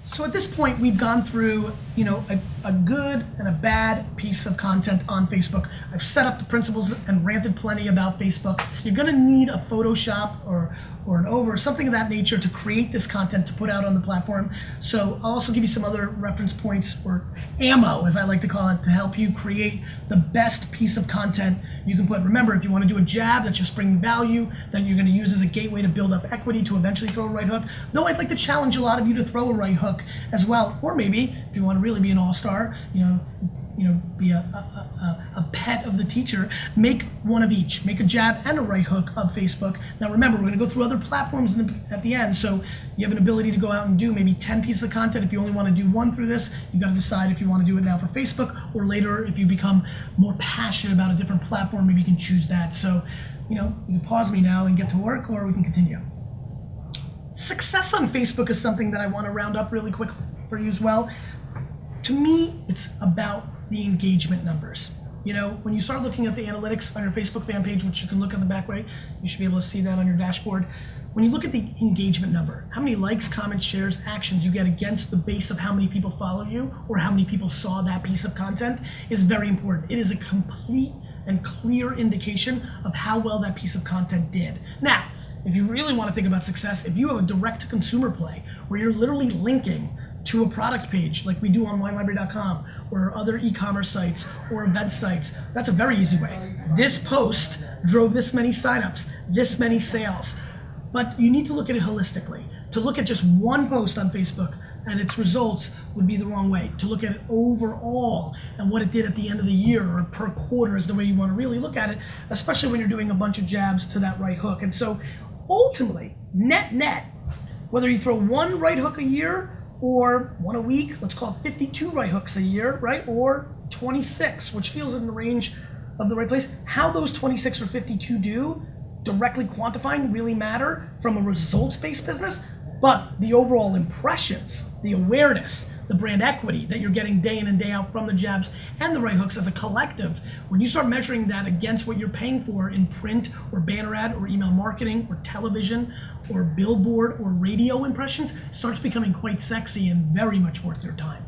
So at this point, we've gone through, a good and a bad piece of content on Facebook. I've set up the principles and ranted plenty about Facebook. You're going to need a Photoshop or an over, something of that nature to create this content to put out on the platform. So I'll also give you some other reference points, or ammo, as I like to call it, to help you create the best piece of content you can put. Remember, if you want to do a jab that's just bringing value, then you're going to use as a gateway to build up equity to eventually throw a right hook. Though I'd like to challenge a lot of you to throw a right hook as well, or maybe if you want to really be an all-star, be a pet of the teacher, make one of each. Make a jab and a right hook of Facebook. Now remember, we're going to go through other platforms at the end, so you have an ability to go out and do maybe 10 pieces of content. If you only want to do one through this, you've got to decide if you want to do it now for Facebook, or later if you become more passionate about a different platform, maybe you can choose that. So, you can pause me now and get to work, or we can continue. Success on Facebook is something that I want to round up really quick for you as well. To me, it's about the engagement numbers. When you start looking at the analytics on your Facebook fan page, which you can look on the back way, you should be able to see that on your dashboard. When you look at the engagement number, how many likes, comments, shares, actions you get against the base of how many people follow you or how many people saw that piece of content is very important. It is a complete and clear indication of how well that piece of content did. Now, if you really want to think about success, if you have a direct-to-consumer play where you're literally linking to a product page like we do on winelibrary.com or other e-commerce sites or event sites, that's a very easy way. This post drove this many signups, this many sales. But you need to look at it holistically. To look at just one post on Facebook and its results would be the wrong way. To look at it overall and what it did at the end of the year or per quarter is the way you want to really look at it, especially when you're doing a bunch of jabs to that right hook. And so ultimately, net, whether you throw one right hook a year or one a week, let's call it 52 right hooks a year, right? Or 26, which feels in the range of the right place. How those 26 or 52 do, directly quantifying, really matter from a results-based business, but the overall impressions, the awareness, the brand equity that you're getting day in and day out from the jabs and the right hooks as a collective, when you start measuring that against what you're paying for in print or banner ad or email marketing or television or billboard or radio impressions, starts becoming quite sexy and very much worth your time.